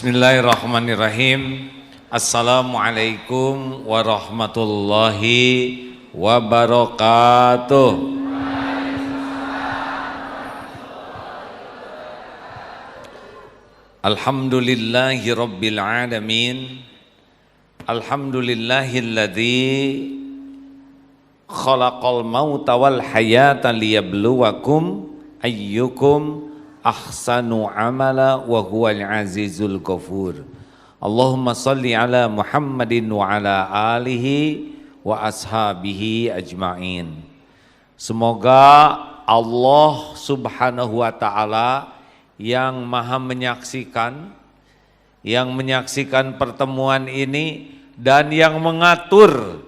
Bismillahirrahmanirrahim. Assalamualaikum warahmatullahi wabarakatuh. Alhamdulillahi rabbil alamin. Alhamdulillahilladzi khalaqal mauta wal hayata liyabluwakum ayyukum ahsanu amala wa huwal azizul ghafur. Allahumma salli ala Muhammadin wa ala alihi wa ashabihi ajma'in. Semoga Allah subhanahu wa ta'ala yang maha menyaksikan, yang menyaksikan pertemuan ini dan yang mengatur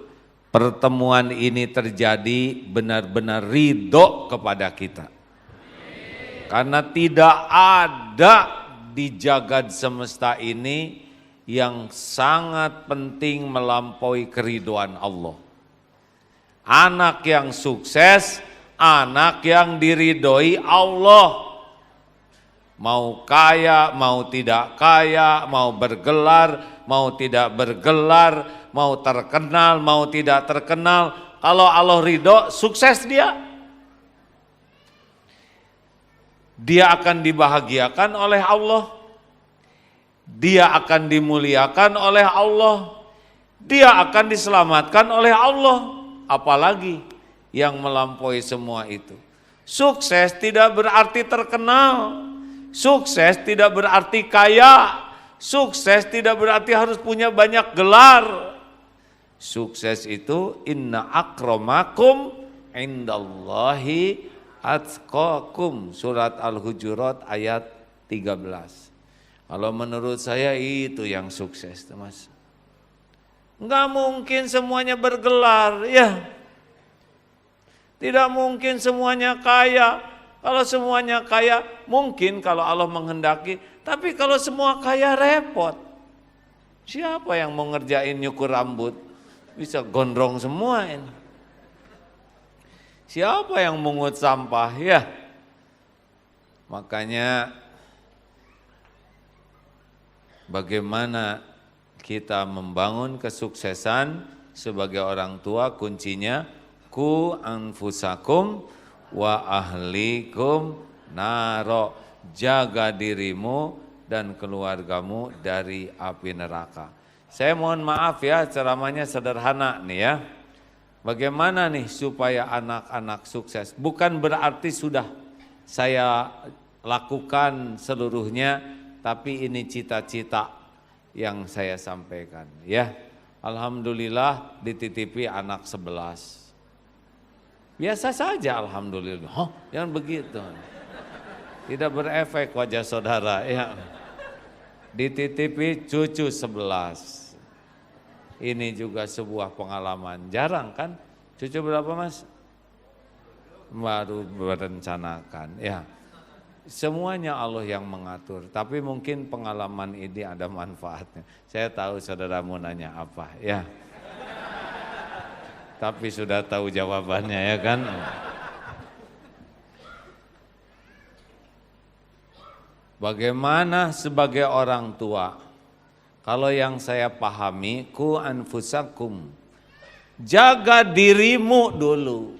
pertemuan ini terjadi benar-benar ridho kepada kita. Karena tidak ada di jagat semesta ini yang sangat penting melampaui keridhaan Allah. Anak yang sukses, anak yang diridhoi Allah. Mau kaya, mau tidak kaya, mau bergelar, mau tidak bergelar, mau terkenal, mau tidak terkenal. Kalau Allah ridho, sukses dia. Dia akan dibahagiakan oleh Allah, dia akan dimuliakan oleh Allah, dia akan diselamatkan oleh Allah. Apalagi yang melampaui semua itu. Sukses tidak berarti terkenal, sukses tidak berarti kaya, sukses tidak berarti harus punya banyak gelar. Sukses itu inna akramakum indallahi atqakum, surat Al-Hujurat ayat 13. Kalau menurut saya itu yang sukses, Mas. Enggak mungkin semuanya bergelar, ya. Tidak mungkin semuanya kaya. Kalau semuanya kaya, mungkin kalau Allah menghendaki. Tapi kalau semua kaya repot. Siapa yang mau ngerjain nyukur rambut? Bisa gondrong semua ini. Siapa yang mungut sampah, ya? Makanya bagaimana kita membangun kesuksesan sebagai orang tua, kuncinya ku anfusakum wa ahlikum naro, jaga dirimu dan keluargamu dari api neraka. Saya mohon maaf ya, ceramahnya sederhana nih ya. Bagaimana nih supaya anak-anak sukses? Bukan berarti sudah saya lakukan seluruhnya, tapi ini cita-cita yang saya sampaikan ya. Alhamdulillah dititipi anak 11. Biasa saja alhamdulillah. Jangan begitu. Tidak berefek wajah saudara ya. Dititipi cucu 11. Ini juga sebuah pengalaman, jarang kan? Cucu berapa Mas? Baru merencanakan ya. Semuanya Allah yang mengatur, tapi mungkin pengalaman ini ada manfaatnya. Saya tahu saudara mau nanya apa ya. Tapi sudah tahu jawabannya ya kan? Bagaimana sebagai orang tua? Kalau yang saya pahami, ku anfusakum, jaga dirimu dulu.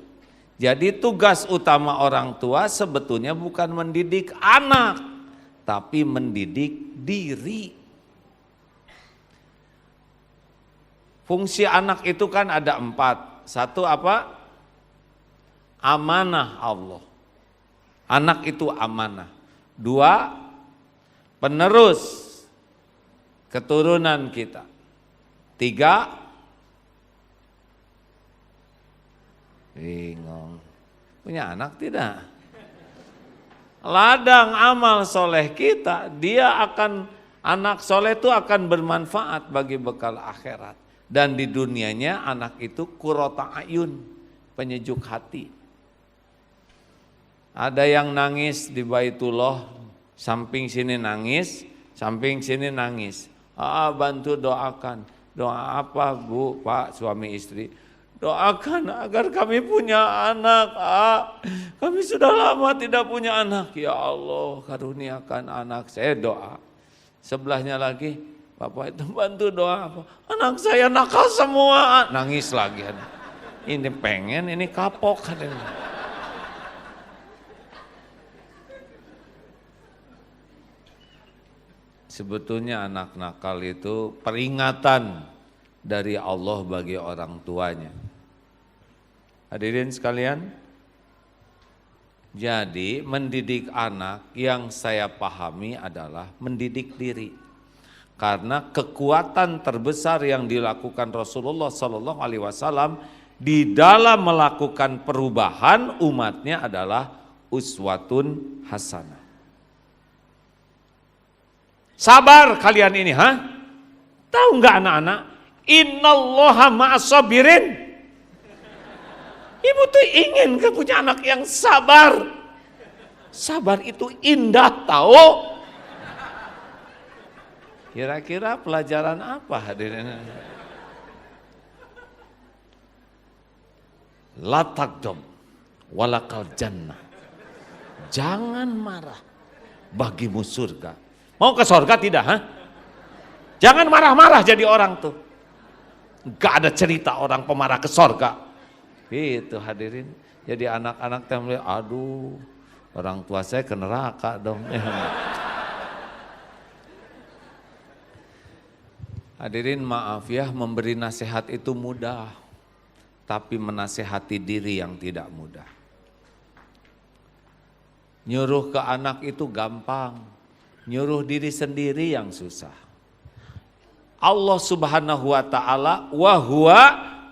Jadi tugas utama orang tua sebetulnya bukan mendidik anak, tapi mendidik diri. Fungsi anak itu kan ada 4. Satu apa? Amanah Allah. Anak itu amanah. 2, penerus keturunan kita. 3, bingung. Punya anak tidak? Ladang amal soleh kita, anak soleh itu akan bermanfaat bagi bekal akhirat. Dan di dunianya anak itu qurrata ayun, penyejuk hati. Ada yang nangis di Baitullah, samping sini nangis, samping sini nangis. Bantu doakan. Doa apa Bu, Pak, suami istri? Doakan agar kami punya anak. Kami sudah lama tidak punya anak. Ya Allah, karuniakan anak. Saya doa. Sebelahnya lagi, bapak itu bantu doa apa? Anak saya nakal semua, nangis lagi. Ini pengen, ini kapok. Sebetulnya anak nakal itu peringatan dari Allah bagi orang tuanya. Hadirin sekalian, jadi mendidik anak yang saya pahami adalah mendidik diri. Karena kekuatan terbesar yang dilakukan Rasulullah SAW di dalam melakukan perubahan umatnya adalah uswatun hasanah. Sabar kalian ini, tahu nggak anak-anak? Innallaha ma'as sabirin. Ibu tuh ingin punya anak yang sabar. Sabar itu indah, tahu? Kira-kira pelajaran apa hadirin? La taqdam walakal jannah. Jangan marah, bagimu surga. Mau ke surga tidak? Jangan marah-marah jadi orang tuh. Gak ada cerita orang pemarah ke surga. Itu hadirin. Jadi anak-anak yang melihat, aduh, orang tua saya ke neraka dong. Hadirin, maaf ya, memberi nasihat itu mudah, tapi menasehati diri yang tidak mudah. Nyuruh ke anak itu gampang, nyuruh diri sendiri yang susah. Allah Subhanahu wa ta'ala wa huwa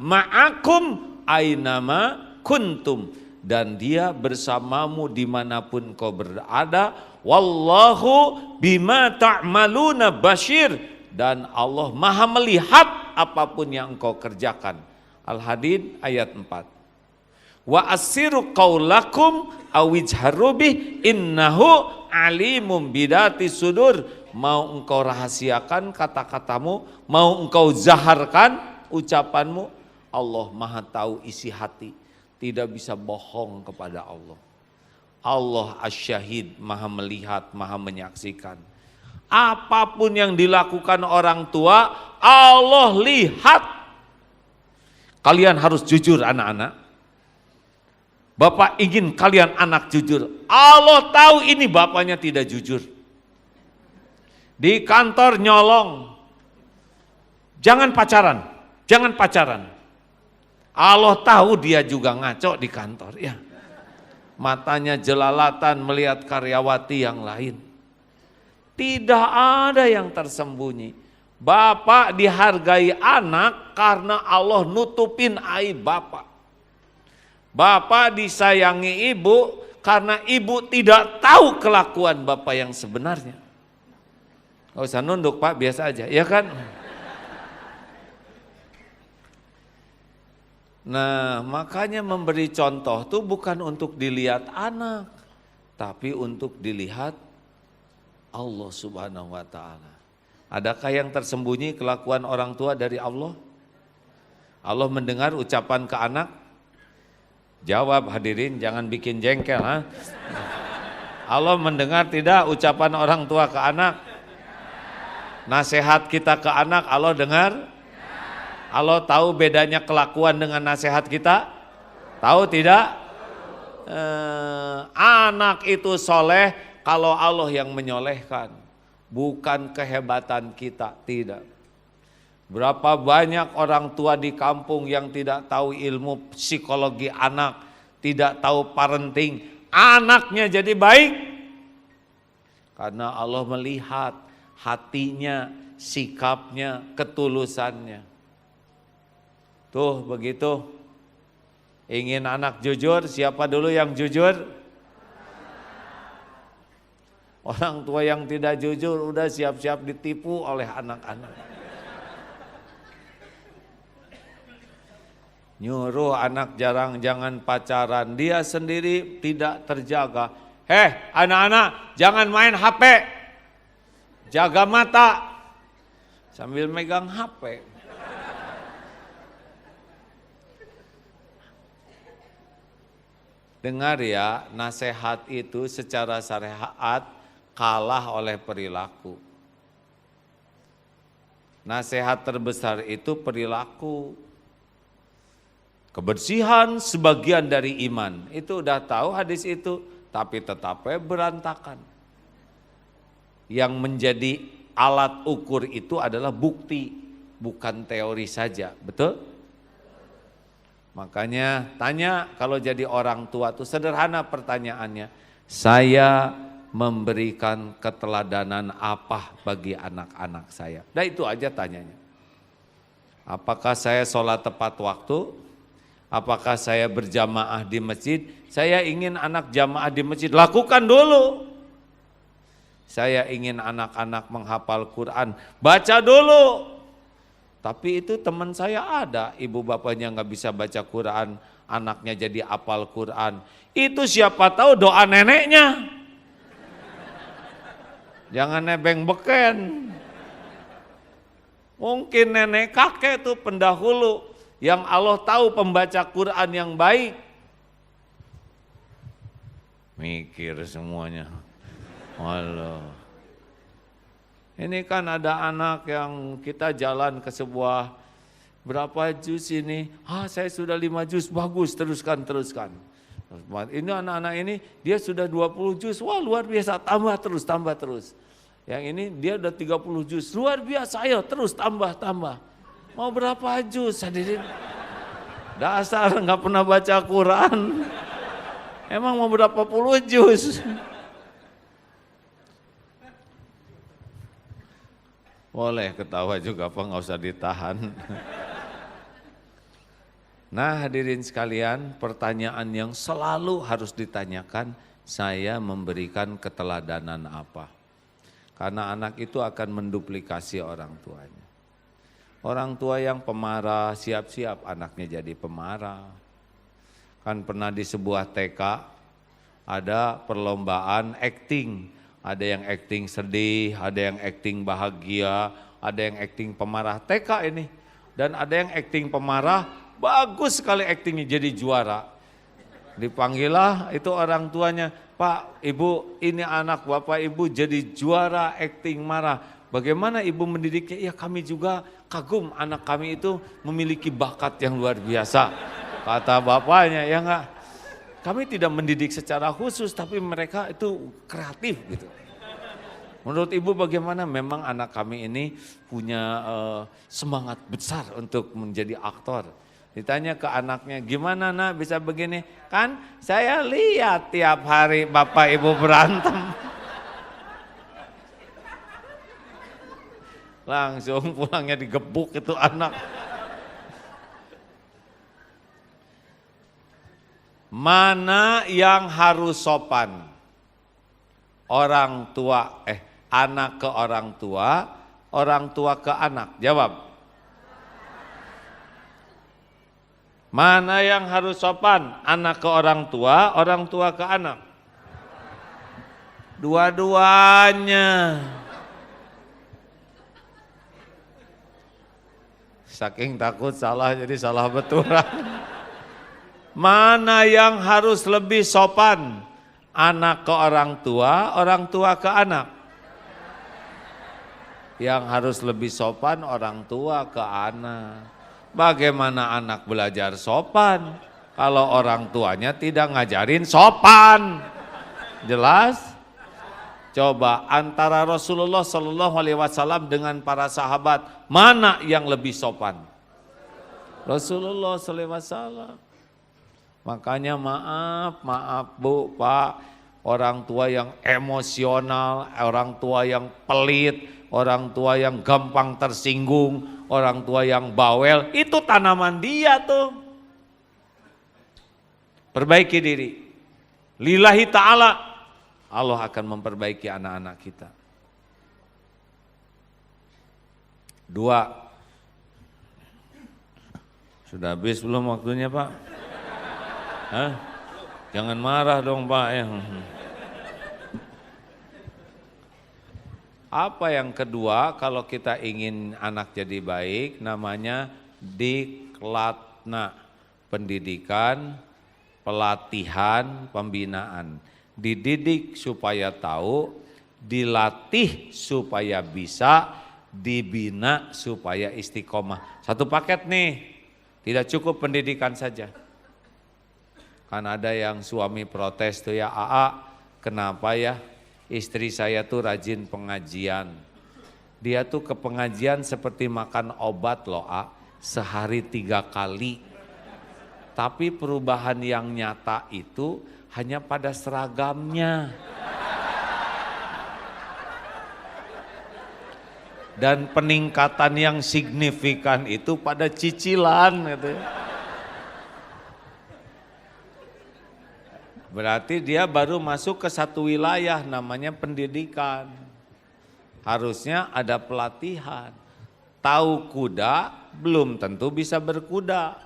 ma'akum ainama kuntum, dan dia bersamamu dimanapun kau berada. Wallahu bima ta'maluna basyir, dan Allah maha melihat apapun yang engkau kerjakan. Al-Hadid ayat 4. Wa asiru qaulakum awijharu bih innahu alimum bidati sudur. Mau engkau rahasiakan kata-katamu, mau engkau zaharkan ucapanmu, Allah maha tahu isi hati. Tidak bisa bohong kepada Allah. Allah asyahid, maha melihat, maha menyaksikan. Apapun yang dilakukan orang tua, Allah lihat. Kalian harus jujur anak-anak. Bapak ingin kalian anak jujur. Allah tahu ini bapaknya tidak jujur. Di kantor nyolong. Jangan pacaran, jangan pacaran. Allah tahu dia juga ngaco di kantor, ya. Matanya jelalatan melihat karyawati yang lain. Tidak ada yang tersembunyi. Bapak dihargai anak karena Allah nutupin aib bapak. Bapak disayangi ibu karena ibu tidak tahu kelakuan bapak yang sebenarnya. Gak usah nunduk Pak, biasa aja, ya kan? Nah, makanya memberi contoh itu bukan untuk dilihat anak, tapi untuk dilihat Allah Subhanahu wa ta'ala. Adakah yang tersembunyi kelakuan orang tua dari Allah? Allah mendengar ucapan ke anak? Jawab hadirin, jangan bikin jengkel. Allah mendengar tidak ucapan orang tua ke anak? Nasihat kita ke anak Allah dengar? Allah tahu bedanya kelakuan dengan nasihat kita? Tahu tidak? Anak itu soleh kalau Allah yang menyolehkan, bukan kehebatan kita, tidak. Berapa banyak orang tua di kampung yang tidak tahu ilmu psikologi anak, tidak tahu parenting, anaknya jadi baik. Karena Allah melihat hatinya, sikapnya, ketulusannya. Tuh begitu. Ingin anak jujur, siapa dulu yang jujur? Orang tua yang tidak jujur udah siap-siap ditipu oleh anak-anak. Nyuruh anak jangan pacaran, dia sendiri tidak terjaga. Anak-anak jangan main HP, jaga mata sambil megang HP. Dengar ya, nasihat itu secara syariat kalah oleh perilaku. Nasihat terbesar itu perilaku. Kebersihan sebagian dari iman. Itu udah tahu hadis itu, tapi tetapnya berantakan. Yang menjadi alat ukur itu adalah bukti, bukan teori saja, betul? Makanya tanya kalau jadi orang tua tuh sederhana pertanyaannya. Saya memberikan keteladanan apa bagi anak-anak saya? Nah itu aja tanyanya. Apakah saya sholat tepat waktu? Apakah saya berjamaah di masjid? Saya ingin anak jamaah di masjid, lakukan dulu. Saya ingin anak-anak menghafal Quran, baca dulu. Tapi itu teman saya ada, ibu bapaknya nggak bisa baca Quran, anaknya jadi hafal Quran. Itu siapa tahu doa neneknya. Jangan nebeng beken. Mungkin nenek kakek tuh pendahulu yang Allah tahu pembaca Quran yang baik. Mikir semuanya. Allah. Ini kan ada anak yang kita jalan ke sebuah berapa juz ini? Saya sudah 5 juz, bagus, teruskan. Ini anak-anak ini dia sudah 20 juz, wah luar biasa, tambah terus. Yang ini dia udah 30 juz, luar biasa, ayo terus tambah. Mau berapa juz hadirin? Dasar nggak pernah baca Quran. Emang mau berapa puluh juz? Boleh ketawa juga apa, nggak usah ditahan. Nah hadirin sekalian, pertanyaan yang selalu harus ditanyakan, saya memberikan keteladanan apa? Karena anak itu akan menduplikasi orang tuanya. Orang tua yang pemarah, siap-siap anaknya jadi pemarah. Kan pernah di sebuah TK, ada perlombaan acting. Ada yang acting sedih, ada yang acting bahagia, ada yang acting pemarah. TK ini. Dan ada yang acting pemarah, bagus sekali actingnya, jadi juara. Dipanggillah itu orang tuanya, Pak, Ibu, ini anak Bapak Ibu jadi juara acting marah. Bagaimana Ibu mendidiknya? Ya kami juga kagum, anak kami itu memiliki bakat yang luar biasa. Kata bapaknya, ya enggak? Kami tidak mendidik secara khusus, tapi mereka itu kreatif gitu. Menurut Ibu bagaimana? Memang anak kami ini punya semangat besar untuk menjadi aktor. Ditanya ke anaknya, gimana nak bisa begini? Kan saya lihat tiap hari Bapak Ibu berantem. Langsung pulangnya digebuk itu anak. Mana yang harus sopan? Orang tua, anak ke orang tua ke anak. Jawab. Mana yang harus sopan? Anak ke orang tua ke anak. Dua-duanya. Saking takut salah jadi salah betulan. Mana yang harus lebih sopan? Anak ke orang tua ke anak. Yang harus lebih sopan orang tua ke anak. Bagaimana anak belajar sopan kalau orang tuanya tidak ngajarin sopan? Jelas? Coba antara Rasulullah SAW dengan para sahabat, mana yang lebih sopan? Rasulullah SAW. Makanya maaf Bu, Pak, orang tua yang emosional, orang tua yang pelit, orang tua yang gampang tersinggung, orang tua yang bawel, itu tanaman dia tuh. Perbaiki diri. Lillahi ta'ala, Allah akan memperbaiki anak-anak kita. 2. Sudah habis belum waktunya Pak? Hah? Jangan marah dong Pak. Apa yang kedua kalau kita ingin anak jadi baik, namanya diklatna, pendidikan, pelatihan, pembinaan. Dididik supaya tahu, dilatih supaya bisa, dibina supaya istiqomah. Satu paket nih, tidak cukup pendidikan saja. Kan ada yang suami protes tuh ya, kenapa ya istri saya tuh rajin pengajian. Dia tuh ke pengajian seperti makan obat loh, sehari 3 kali. Tapi perubahan yang nyata itu hanya pada seragamnya. Dan peningkatan yang signifikan itu pada cicilan gitu. Berarti dia baru masuk ke satu wilayah namanya pendidikan. Harusnya ada pelatihan. Tahu kuda belum tentu bisa berkuda.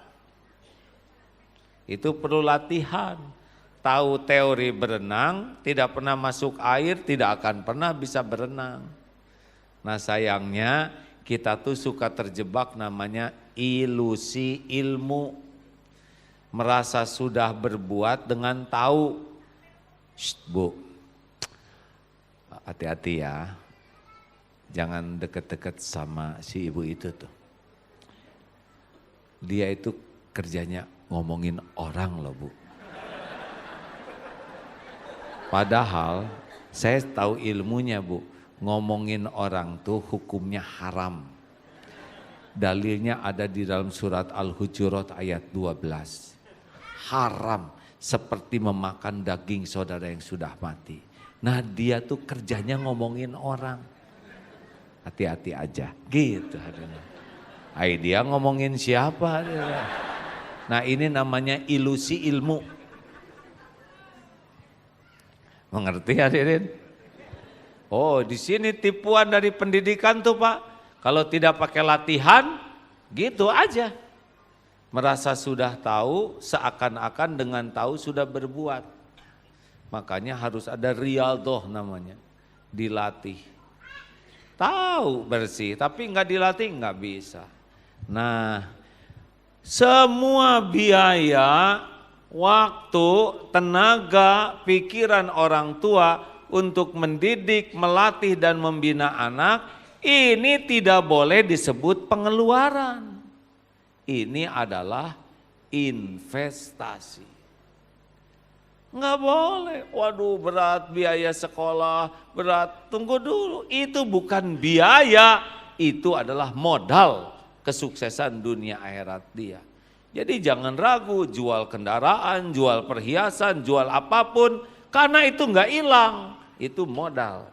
Itu perlu latihan. Tahu teori berenang, tidak pernah masuk air, tidak akan pernah bisa berenang. Nah sayangnya kita tuh suka terjebak namanya ilusi ilmu. Merasa sudah berbuat dengan tahu. Bu, hati-hati ya, jangan deket-deket sama si ibu itu tuh. Dia itu kerjanya ngomongin orang loh Bu. Padahal saya tahu ilmunya Bu, ngomongin orang tuh hukumnya haram. Dalilnya ada di dalam surat Al-Hujurat ayat 12. Haram seperti memakan daging saudara yang sudah mati. Nah dia tuh kerjanya ngomongin orang. Hati-hati aja gitu. Dia ngomongin siapa? Nah ini namanya ilusi ilmu. Mengerti hadirin? Oh di sini tipuan dari pendidikan tuh Pak. Kalau tidak pakai latihan gitu aja. Merasa sudah tahu, seakan-akan dengan tahu sudah berbuat. Makanya harus ada riyadhah namanya, dilatih. Tahu bersih, tapi nggak dilatih nggak bisa. Nah, semua biaya, waktu, tenaga, pikiran orang tua untuk mendidik, melatih dan membina anak, ini tidak boleh disebut pengeluaran. Ini adalah investasi. Enggak boleh, waduh berat biaya sekolah, berat, tunggu dulu. Itu bukan biaya, itu adalah modal kesuksesan dunia akhirat dia. Jadi jangan ragu jual kendaraan, jual perhiasan, jual apapun. Karena itu enggak hilang, itu modal.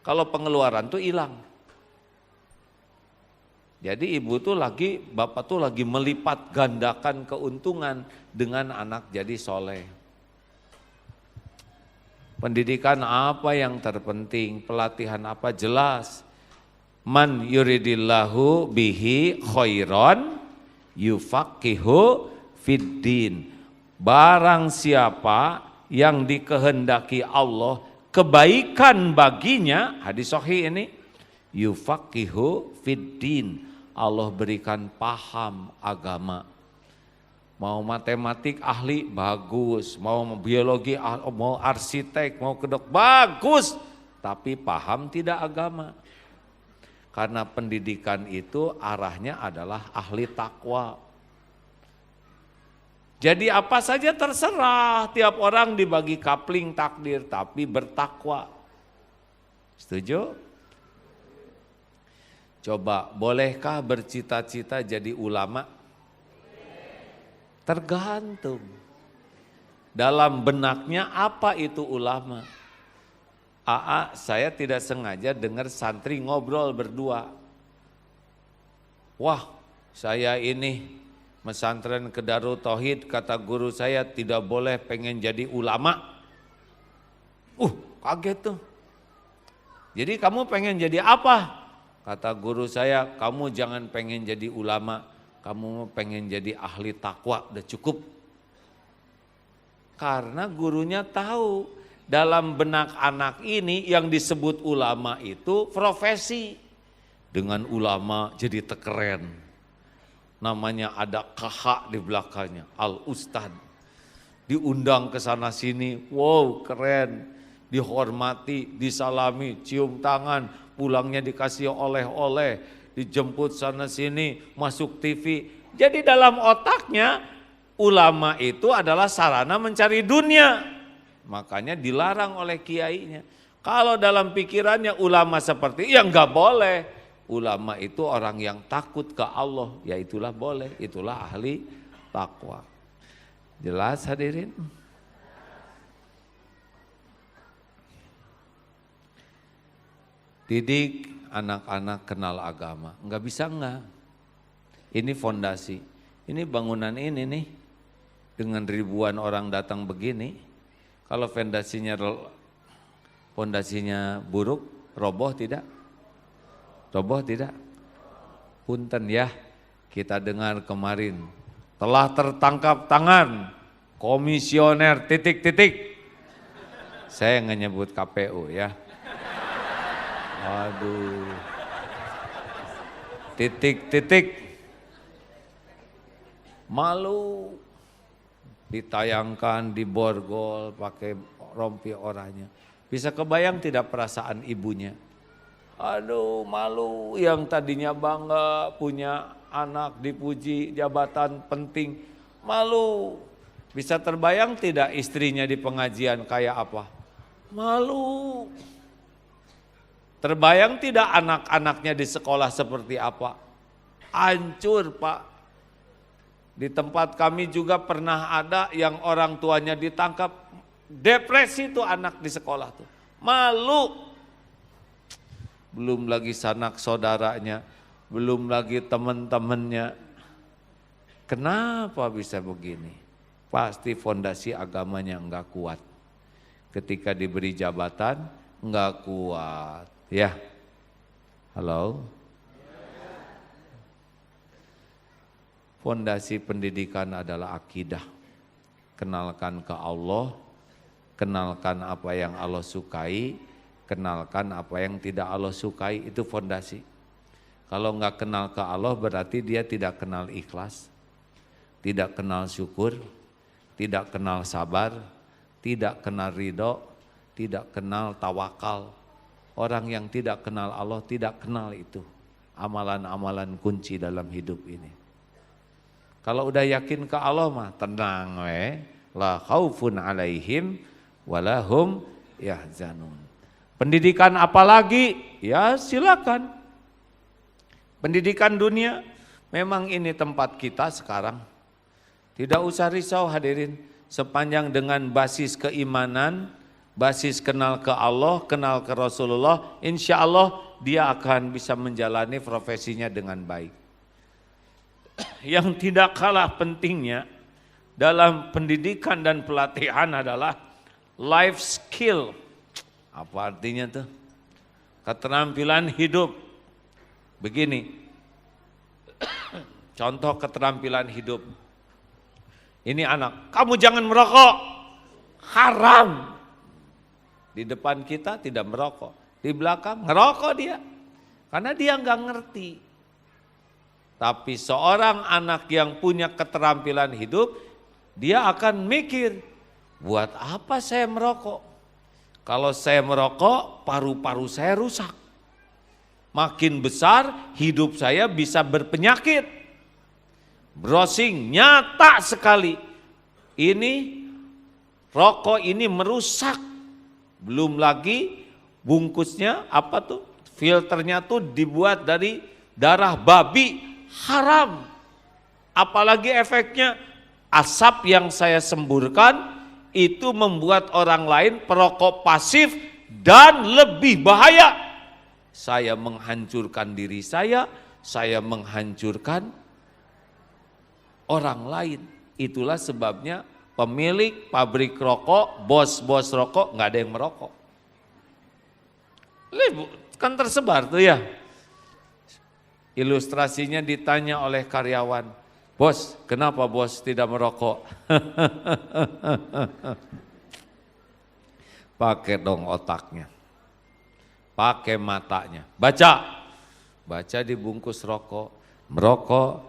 Kalau pengeluaran tuh hilang. Jadi ibu tuh bapak tuh lagi melipat gandakan keuntungan dengan anak jadi soleh. Pendidikan apa yang terpenting, pelatihan apa jelas. Man yuridillahu bihi khairan yufaqihu fiddin. Barang siapa yang dikehendaki Allah kebaikan baginya, hadis sahih ini, yufaqihu fiddin. Allah berikan paham agama. Mau matematik ahli, bagus. Mau biologi, mau arsitek, mau kedok, bagus. Tapi paham tidak agama. Karena pendidikan itu arahnya adalah ahli takwa. Jadi apa saja terserah, tiap orang dibagi kapling takdir, tapi bertakwa. Setuju? Coba, bolehkah bercita-cita jadi ulama? Tergantung. Dalam benaknya apa itu ulama? Saya tidak sengaja dengar santri ngobrol berdua. Wah, saya ini mesantren ke Darut Tauhid, kata guru saya tidak boleh pengen jadi ulama. Kaget tuh. Jadi kamu pengen jadi apa? Kata guru saya, kamu jangan pengen jadi ulama, kamu pengen jadi ahli takwa, udah cukup. Karena gurunya tahu dalam benak anak ini yang disebut ulama itu profesi. Dengan ulama jadi tekeren. Namanya ada KH di belakangnya, Al-Ustad. Diundang ke sana sini, wow keren. Dihormati, disalami, cium tangan, pulangnya dikasih oleh-oleh, dijemput sana sini, masuk TV. Jadi dalam otaknya ulama itu adalah sarana mencari dunia. Makanya dilarang oleh kiainya. Kalau dalam pikirannya ulama seperti, ya enggak boleh. Ulama itu orang yang takut ke Allah, ya itulah boleh, itulah ahli takwa. Jelas hadirin? Didik anak-anak kenal agama, enggak bisa enggak. Ini fondasi, ini bangunan ini nih, dengan ribuan orang datang begini, kalau fondasinya buruk, roboh tidak? Roboh tidak? Punten ya, kita dengar kemarin, telah tertangkap tangan komisioner titik-titik. Saya nggak nyebut KPU ya. Aduh. Titik-titik. Malu. Ditayangkan, diborgol, pakai rompi oranye. Bisa kebayang tidak perasaan ibunya? Aduh, malu, yang tadinya bangga punya anak dipuji jabatan penting. Malu. Bisa terbayang tidak istrinya di pengajian kayak apa? Malu. Terbayang tidak anak-anaknya di sekolah seperti apa? Hancur, Pak. Di tempat kami juga pernah ada yang orang tuanya ditangkap, depresi tuh anak di sekolah tuh. Malu. Belum lagi sanak saudaranya, belum lagi teman-temannya. Kenapa bisa begini? Pasti fondasi agamanya enggak kuat. Ketika diberi jabatan enggak kuat. Ya, halo. Fondasi pendidikan adalah akidah. Kenalkan ke Allah, kenalkan apa yang Allah sukai, kenalkan apa yang tidak Allah sukai, itu fondasi. Kalau enggak kenal ke Allah berarti dia tidak kenal ikhlas, tidak kenal syukur, tidak kenal sabar, tidak kenal ridho, tidak kenal tawakal. Orang yang tidak kenal Allah tidak kenal itu amalan-amalan kunci dalam hidup ini. Kalau udah yakin ke Allah mah tenang we, la khaufun alaihim walahum yahzanun. Pendidikan apalagi? Ya silakan. Pendidikan dunia memang ini tempat kita sekarang. Tidak usah risau hadirin, sepanjang dengan basis keimanan, basis kenal ke Allah, kenal ke Rasulullah, insya Allah dia akan bisa menjalani profesinya dengan baik. Yang tidak kalah pentingnya dalam pendidikan dan pelatihan adalah life skill. Apa artinya tuh? Keterampilan hidup. Begini, contoh keterampilan hidup. Ini anak, kamu jangan merokok, haram. Di depan kita tidak merokok, di belakang ngerokok dia, karena dia nggak ngerti. Tapi seorang anak yang punya keterampilan hidup, dia akan mikir, buat apa saya merokok? Kalau saya merokok, paru-paru saya rusak. Makin besar, hidup saya bisa berpenyakit. Browsing nyata sekali. Ini rokok ini merusak. Belum lagi bungkusnya apa tuh? Filternya tuh dibuat dari darah babi, haram. Apalagi efeknya asap yang saya semburkan itu membuat orang lain perokok pasif dan lebih bahaya. Saya menghancurkan diri saya menghancurkan orang lain. Itulah sebabnya pemilik pabrik rokok, bos-bos rokok nggak ada yang merokok. Kan tersebar tuh ya. Ilustrasinya ditanya oleh karyawan, bos, kenapa bos tidak merokok? Pakai dong otaknya, pakai matanya, baca dibungkus rokok, merokok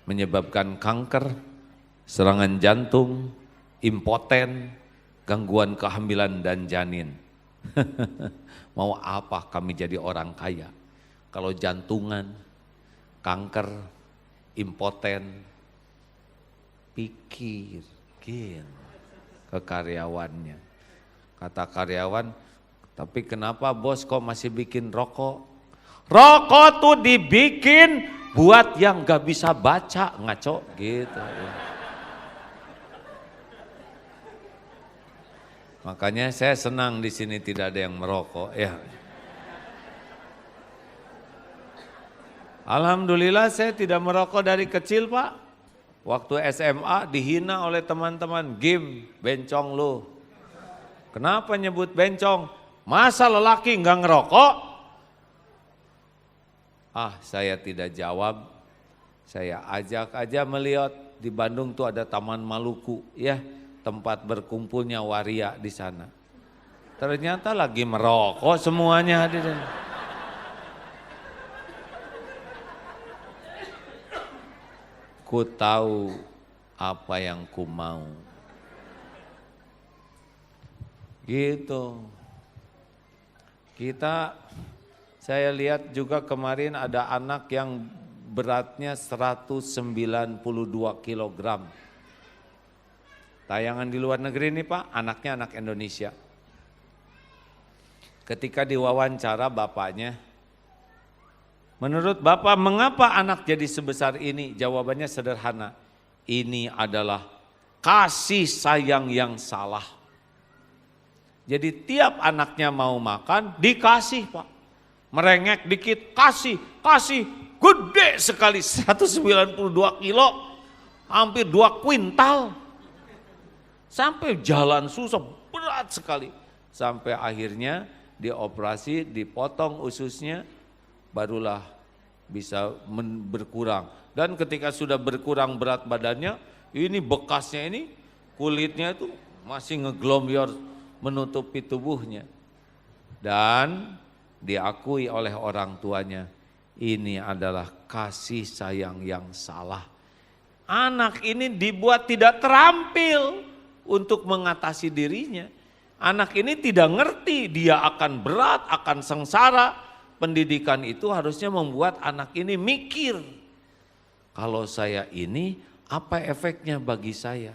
menyebabkan kanker, serangan jantung, impoten, gangguan kehamilan dan janin. Mau apa kami jadi orang kaya? Kalau jantungan, kanker, impoten, pikir ke karyawannya. Kata karyawan, tapi kenapa bos kok masih bikin rokok? Rokok tuh dibikin buat yang gak bisa baca, ngaco gitu. Makanya saya senang di sini tidak ada yang merokok ya. Alhamdulillah saya tidak merokok dari kecil Pak. Waktu SMA dihina oleh teman-teman, Gim, bencong lu. Kenapa nyebut bencong? Masa lelaki enggak ngerokok? Saya tidak jawab. Saya ajak aja melihat di Bandung tuh ada Taman Maluku ya. Tempat berkumpulnya waria di sana. Ternyata lagi merokok semuanya hadirin. Ku tahu apa yang ku mau. Gitu. Saya lihat juga kemarin ada anak yang beratnya 192 kilogram. Tayangan di luar negeri nih Pak, anaknya anak Indonesia. Ketika diwawancara bapaknya, menurut Bapak mengapa anak jadi sebesar ini? Jawabannya sederhana, ini adalah kasih sayang yang salah. Jadi tiap anaknya mau makan, dikasih Pak. Merengek dikit, kasih, gede sekali 192 kilo, hampir 2 kuintal. Sampai jalan susah, berat sekali. Sampai akhirnya dioperasi, dipotong ususnya, barulah bisa berkurang. Dan ketika sudah berkurang berat badannya, ini bekasnya ini, kulitnya itu masih ngeglomyor menutupi tubuhnya. Dan diakui oleh orang tuanya, ini adalah kasih sayang yang salah. Anak ini dibuat tidak terampil untuk mengatasi dirinya. Anak ini tidak ngerti dia akan berat, akan sengsara. Pendidikan itu harusnya membuat anak ini mikir. Kalau saya ini, apa efeknya bagi saya?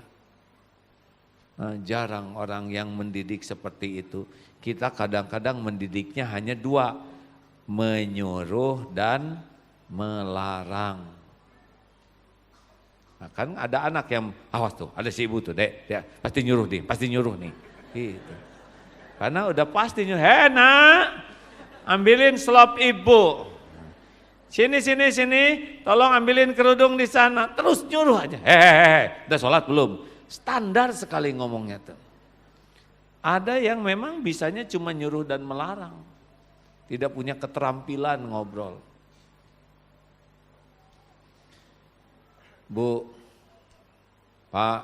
Nah, jarang orang yang mendidik seperti itu. Kita kadang-kadang mendidiknya hanya 2, menyuruh dan melarang. Nah, kan ada anak yang awas tuh, ada si ibu tuh, dek, dia pasti nyuruh nih, gitu. Karena udah pasti nyuruh, nak, ambilin selop ibu, sini, tolong ambilin kerudung di sana, terus nyuruh aja, udah sholat belum? Standar sekali ngomongnya tuh. Ada yang memang bisanya cuma nyuruh dan melarang, tidak punya keterampilan ngobrol. Bu, Pak,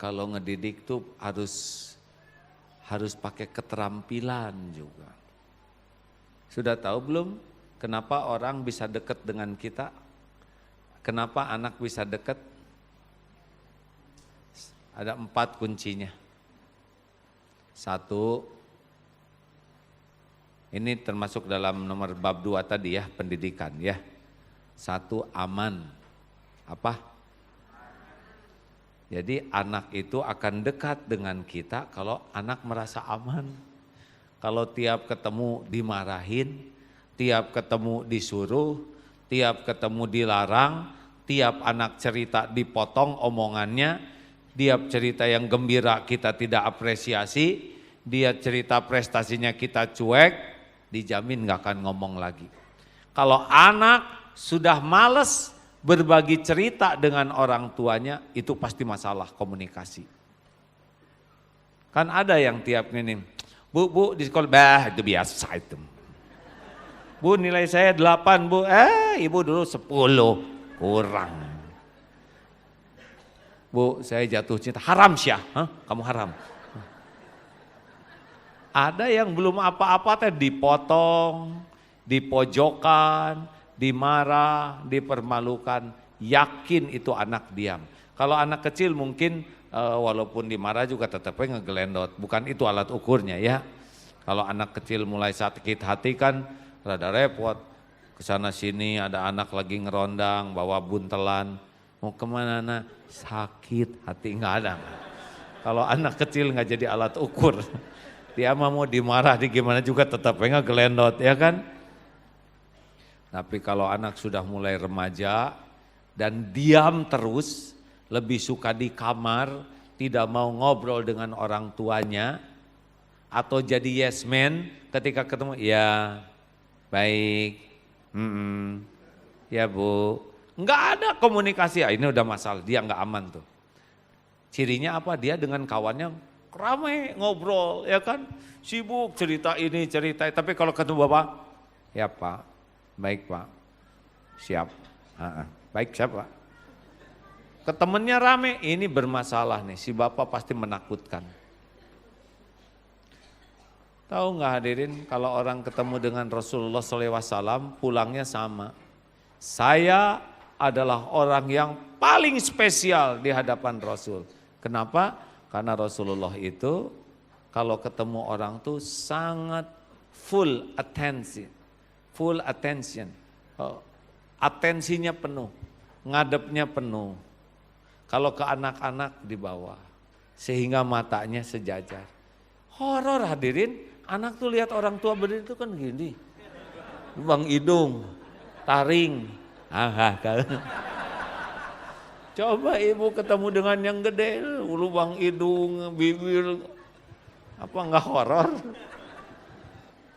kalau ngedidik tuh harus pakai keterampilan juga. Sudah tahu belum kenapa orang bisa dekat dengan kita? Kenapa anak bisa dekat? Ada 4 kuncinya. 1, ini termasuk dalam nomor bab 2 tadi ya, pendidikan ya. 1, aman. Apa? Jadi anak itu akan dekat dengan kita kalau anak merasa aman. Kalau tiap ketemu dimarahin, tiap ketemu disuruh, tiap ketemu dilarang, tiap anak cerita dipotong omongannya, tiap cerita yang gembira kita tidak apresiasi, dia cerita prestasinya kita cuek, dijamin gak akan ngomong lagi. Kalau anak sudah males berbagi cerita dengan orang tuanya, itu pasti masalah komunikasi. Kan ada yang tiap ini, bu di sekolah, itu biasa itu. Bu nilai saya 8 bu, ibu dulu 10, kurang. Bu saya jatuh cinta, haram syah, kamu haram. Ada yang belum apa-apa dipotong, dipojokkan, dimarah, dipermalukan, yakin itu anak diam. Kalau anak kecil mungkin walaupun dimarah juga tetapnya ngegelendot. Bukan itu alat ukurnya ya. Kalau anak kecil mulai sakit hati kan rada repot. Kesana sini ada anak lagi ngerondang, bawa buntelan. Mau kemana nak? Sakit hati nggak ada. Kalau anak kecil nggak jadi alat ukur. Dia mah mau dimarah di gimana juga tetapnya ngegelendot ya kan. Tapi kalau anak sudah mulai remaja dan diam terus, lebih suka di kamar, tidak mau ngobrol dengan orang tuanya, atau jadi yes man ketika ketemu, ya baik, ya bu, nggak ada komunikasi, ini udah masalah, dia nggak aman tuh. Cirinya apa? Dia dengan kawannya ramai ngobrol, ya kan, sibuk cerita ini cerita, tapi kalau ketemu bapak, ya pak, baik pak, siap, baik siap pak. Ketemennya rame, ini bermasalah nih, si bapak pasti menakutkan. Tahu nggak hadirin, kalau orang ketemu dengan Rasulullah SAW pulangnya sama. Saya adalah orang yang paling spesial di hadapan Rasul. Kenapa? Karena Rasulullah itu kalau ketemu orang tuh sangat full attention. Full attention. Atensinya penuh, ngadepnya penuh. Kalau ke anak-anak di bawah, sehingga matanya sejajar. Horor hadirin. Anak tuh lihat orang tua berdiri itu kan gini, lubang hidung, taring, Coba ibu ketemu dengan yang gede, lubang hidung, bibir, apa enggak horor?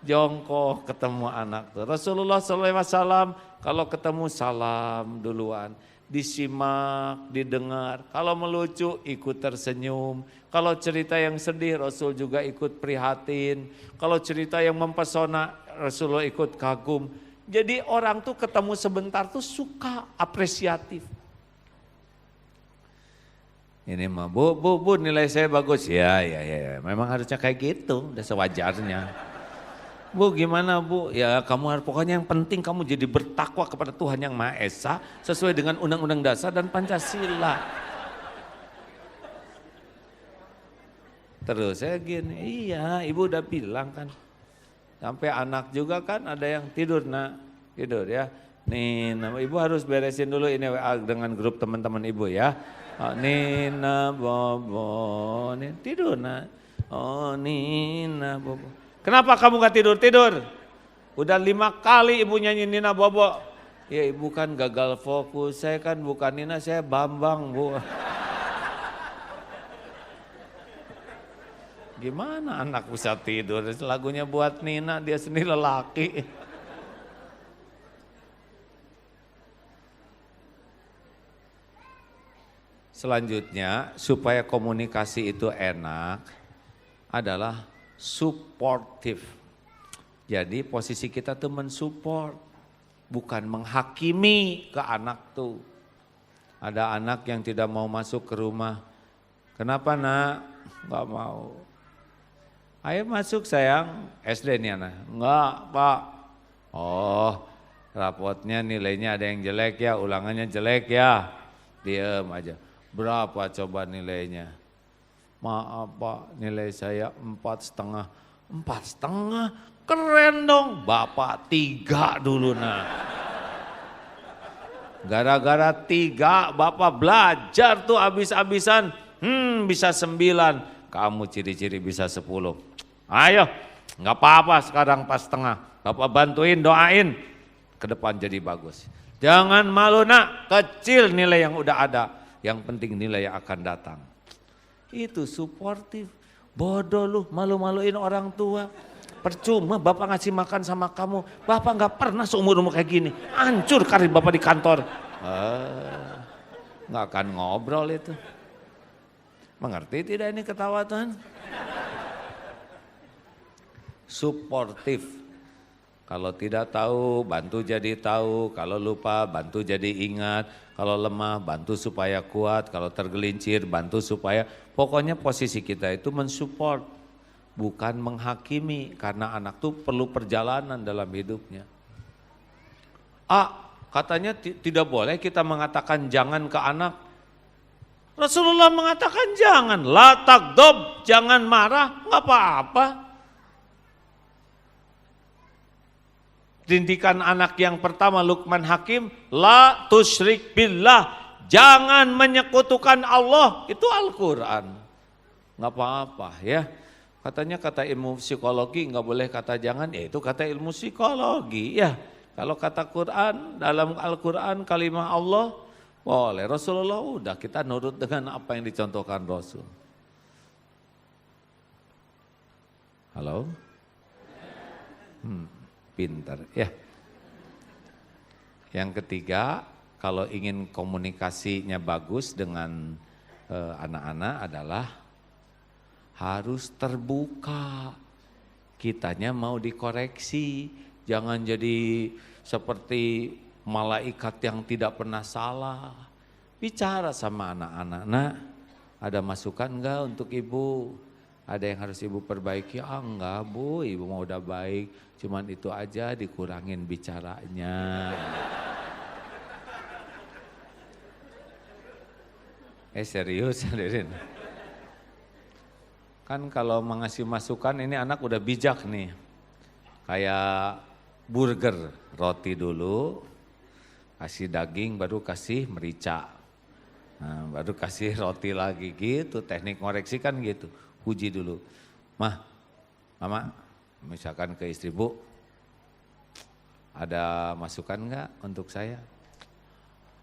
Jongkok ketemu anak tuh. Rasulullah SAW kalau ketemu salam duluan, disimak, didengar. Kalau melucu ikut tersenyum. Kalau cerita yang sedih Rasul juga ikut prihatin. Kalau cerita yang mempesona Rasulullah ikut kagum. Jadi orang tuh ketemu sebentar tuh suka apresiatif. Ini mah bu nilai saya bagus. Ya memang harusnya kayak gitu, udah sewajarnya. Bu gimana bu? Ya kamu harus, pokoknya yang penting kamu jadi bertakwa kepada Tuhan Yang Maha Esa sesuai dengan Undang-Undang Dasar dan Pancasila. Terus saya gini, iya ibu udah bilang kan. Sampai anak juga kan ada yang tidur nak, tidur ya. Nina, ibu harus beresin dulu ini WA dengan grup teman-teman ibu ya. Nina, Bobo, tidur nak. Oh Nina, Bobo. Kenapa kamu gak tidur? Udah 5 kali ibu nyanyi Nina Bobo. Ya ibu kan gagal fokus, saya kan bukan Nina, saya Bambang bu. Gimana anak bisa tidur, lagunya buat Nina, dia sendiri lelaki. Selanjutnya supaya komunikasi itu enak adalah supportive. Jadi posisi kita tuh mensupport, bukan menghakimi ke anak tuh. Ada anak yang tidak mau masuk ke rumah. Kenapa nak? Gak mau. Ayo masuk sayang, SD nih anak. Enggak pak. Oh rapotnya nilainya ada yang jelek ya, ulangannya jelek ya. Diem aja. Berapa coba nilainya? Maaf pak, nilai saya 4,5. 4,5? Keren dong. Bapak 3 dulu nah. Gara-gara 3 bapak belajar tuh habis-habisan. Bisa 9. Kamu ciri-ciri bisa 10. Ayo, nggak apa-apa sekarang 4,5. Bapak bantuin, doain. Ke depan jadi bagus. Jangan malu nak, kecil nilai yang udah ada. Yang penting nilai yang akan datang. Itu suportif. Bodoh lu, malu-maluin orang tua. Percuma bapak ngasih makan sama kamu. Bapak nggak pernah seumur-umur kayak gini. Hancur karir bapak di kantor. Nggak akan ngobrol itu. Mengerti tidak ini ketawa Tuhan? Suportif. Kalau tidak tahu, bantu jadi tahu. Kalau lupa, bantu jadi ingat. Kalau lemah, bantu supaya kuat. Kalau tergelincir, bantu supaya... Pokoknya posisi kita itu mensupport. Bukan menghakimi. Karena anak tuh perlu perjalanan dalam hidupnya. Katanya tidak boleh kita mengatakan jangan ke anak. Rasulullah mengatakan jangan, la tagdob, jangan marah, nggak apa-apa. Didikan anak yang pertama Luqman Hakim, la tusyrik billah, jangan menyekutukan Allah, itu Al-Quran. Nggak apa-apa ya. Katanya kata ilmu psikologi nggak boleh kata jangan, ya itu kata ilmu psikologi ya. Kalau kata Quran, dalam Al-Quran kalimah Allah, boleh. Rasulullah udah kita nurut dengan apa yang dicontohkan Rasul. Halo? Pintar ya. Yang ketiga, kalau ingin komunikasinya bagus dengan anak-anak adalah harus terbuka. Kitanya mau dikoreksi, jangan jadi seperti malaikat yang tidak pernah salah. Bicara sama anak-anak, nak ada masukan enggak untuk ibu? Ada yang harus ibu perbaiki? Ah enggak bu, ibu mau udah baik, cuman itu aja dikurangin bicaranya. Serius hadirin. Kan kalau mengasih masukan ini anak udah bijak nih. Kayak burger, roti dulu, kasih daging baru kasih merica. Nah, baru kasih roti lagi gitu, teknik ngoreksi kan gitu. Puji dulu, mah, mama, misalkan ke istri, bu, ada masukan enggak untuk saya?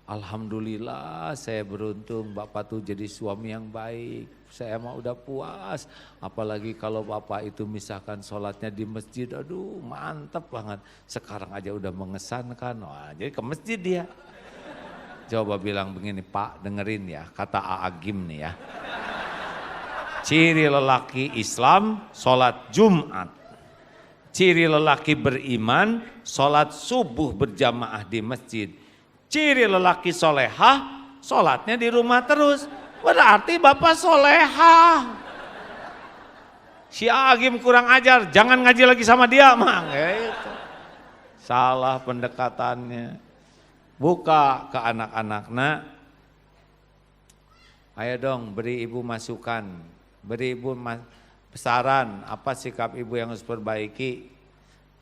Alhamdulillah saya beruntung bapak tuh jadi suami yang baik, saya mah udah puas. Apalagi kalau bapak itu misalkan sholatnya di masjid, aduh mantep banget. Sekarang aja udah mengesankan, wah jadi ke masjid dia. Coba bilang begini, Pak dengerin ya, kata Aagim nih ya. Ciri lelaki Islam, sholat Jumat. Ciri lelaki beriman, sholat subuh berjamaah di masjid. Ciri lelaki solehah, sholatnya di rumah terus. Berarti bapak solehah. Si Agim kurang ajar, jangan ngaji lagi sama dia, Mang. Gitu. Salah pendekatannya. Buka ke anak-anak, nak. Ayo dong beri ibu masukan. Beri ibu saran, apa sikap ibu yang harus perbaiki.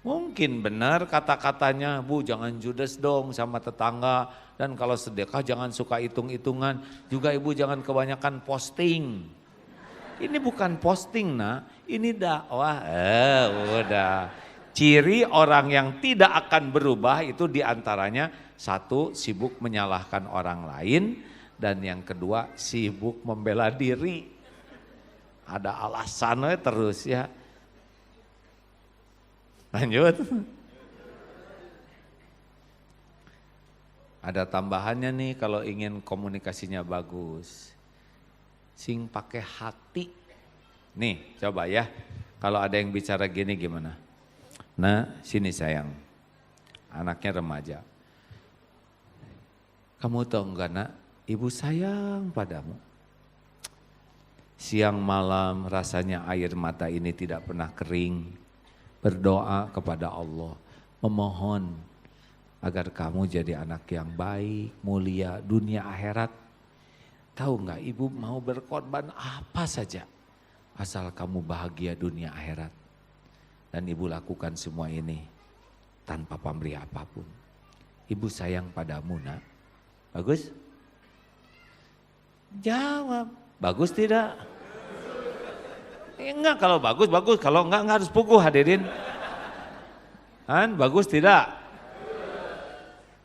Mungkin benar kata-katanya, bu jangan judes dong sama tetangga. Dan kalau sedekah jangan suka hitung-hitungan. Juga ibu jangan kebanyakan posting. Ini bukan posting nak, ini dakwah. Udah. Ciri orang yang tidak akan berubah itu diantaranya, satu sibuk menyalahkan orang lain. Dan yang kedua sibuk membela diri. Ada alasannya terus ya. Lanjut. Ada tambahannya nih kalau ingin komunikasinya bagus. Sing pakai hati. Nih coba ya. Kalau ada yang bicara gini gimana? Nah sini sayang. Anaknya remaja. Kamu tahu enggak nak? Ibu sayang padamu. Siang malam rasanya air mata ini tidak pernah kering. Berdoa kepada Allah, memohon agar kamu jadi anak yang baik, mulia, dunia akhirat. Tahu enggak ibu mau berkorban apa saja, asal kamu bahagia dunia akhirat. Dan ibu lakukan semua ini tanpa pamrih apapun. Ibu sayang padamu nak. Bagus? Jawab, bagus tidak? Enggak, kalau bagus, bagus. Kalau enggak harus pukul hadirin. Kan, bagus tidak?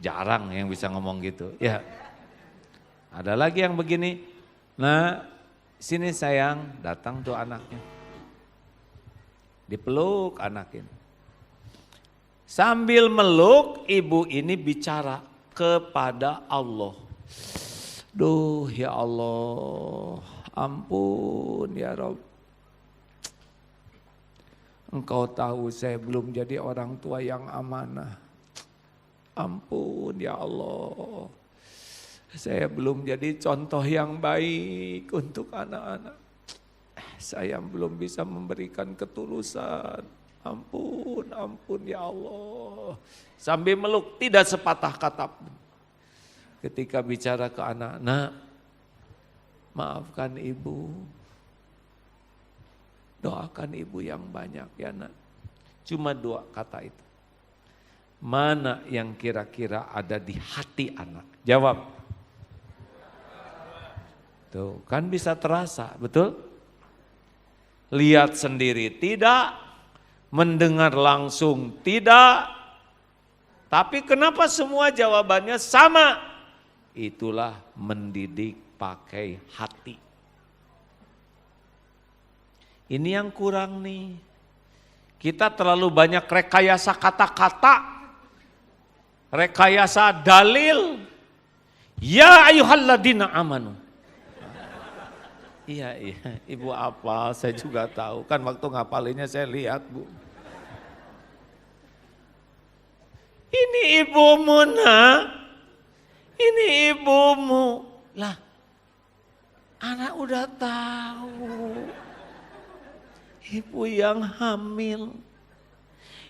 Jarang yang bisa ngomong gitu. Ya. Ada lagi yang begini. Nah, sini sayang, datang tuh anaknya. Dipeluk anak ini. Sambil meluk, ibu ini bicara kepada Allah. Duh ya Allah, ampun ya Rabb. Engkau tahu saya belum jadi orang tua yang amanah. Ampun ya Allah. Saya belum jadi contoh yang baik untuk anak-anak. Saya belum bisa memberikan ketulusan. Ampun, ampun ya Allah. Sambil meluk, tidak sepatah kata pun. Ketika bicara ke anak, nak, Maafkan ibu. Doakan ibu yang banyak ya nak. Cuma 2 kata itu. Mana yang kira-kira ada di hati anak? Jawab. Tuh, kan bisa terasa, betul? Lihat sendiri tidak, mendengar langsung tidak. Tapi kenapa semua jawabannya sama? Itulah mendidik pakai hati. Ini yang kurang nih. Kita terlalu banyak rekayasa kata-kata. Rekayasa dalil. Ya ayyuhalladzina amanu. Iya, ibu apa? Saya juga tahu. Kan waktu ngapalinnya saya lihat, Bu. Ini ibumu, nak. Ini ibumu. Lah, anak udah tahu. Ibu yang hamil.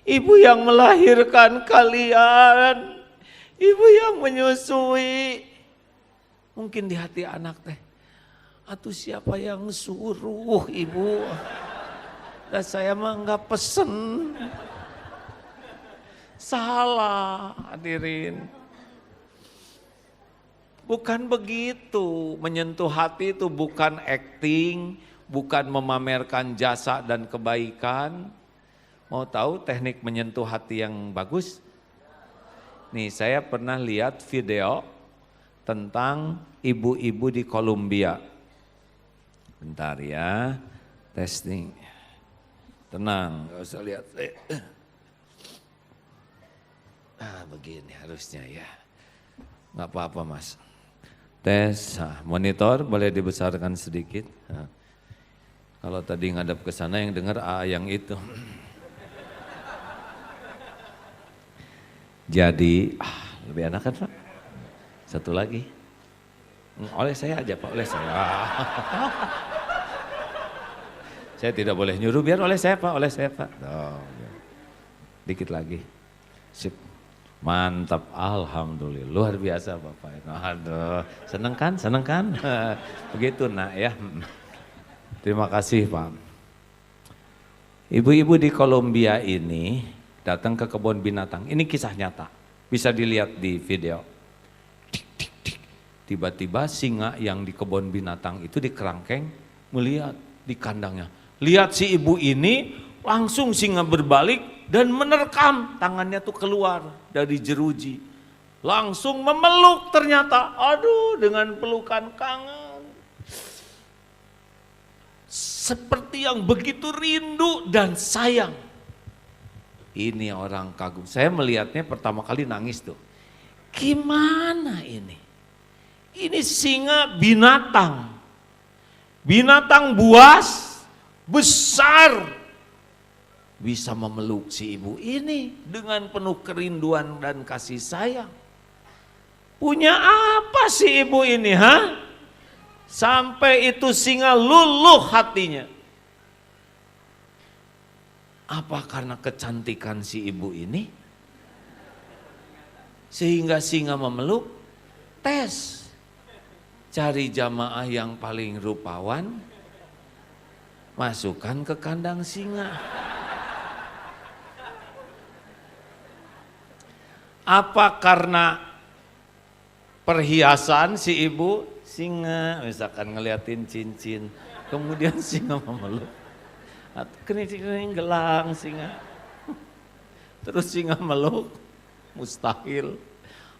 Ibu yang melahirkan kalian. Ibu yang menyusui. Mungkin di hati anak teh. Atuh siapa yang suruh ibu? Dan saya mah enggak pesen. Salah hadirin. Bukan begitu, menyentuh hati itu bukan acting, bukan memamerkan jasa dan kebaikan. Mau tahu teknik menyentuh hati yang bagus? Nih saya pernah lihat video tentang ibu-ibu di Kolombia. Bentar ya, testing. Tenang, gak usah lihat. Begini harusnya ya. Gak apa-apa mas. Tes, monitor boleh dibesarkan sedikit. Kalau tadi ngadap ke sana yang dengar yang itu. Jadi, lebih enak kan Pak? Satu lagi. Oleh saya aja Pak, oleh saya. Saya tidak boleh nyuruh, biar oleh saya Pak, oleh saya Pak. Oh, dikit lagi. Sip. Mantap, alhamdulillah, luar biasa Bapak. Aduh, seneng kan, seneng kan? Begitu nak ya. Terima kasih Pak. Ibu-ibu di Kolombia ini datang ke kebun binatang. Ini kisah nyata, bisa dilihat di video. Tiba-tiba singa yang di kebun binatang itu di kerangkeng melihat di kandangnya. Lihat si ibu ini, langsung singa berbalik dan menerkam tangannya tuh keluar dari jeruji. Langsung memeluk ternyata, aduh dengan pelukan kangen. Seperti yang begitu rindu dan sayang. Ini orang kagum, saya melihatnya pertama kali nangis tuh. Gimana ini? Ini singa binatang. Binatang buas, besar. Bisa memeluk si ibu ini dengan penuh kerinduan dan kasih sayang. Punya apa si ibu ini, ha? Sampai itu singa luluh hatinya. Apa karena kecantikan si ibu ini? Sehingga singa memeluk? Tes. Cari jamaah yang paling rupawan, masukkan ke kandang singa. Apa karena perhiasan si ibu? Singa, misalkan ngeliatin cincin, kemudian singa memeluk. Kening gelang singa. Terus singa meluk? Mustahil.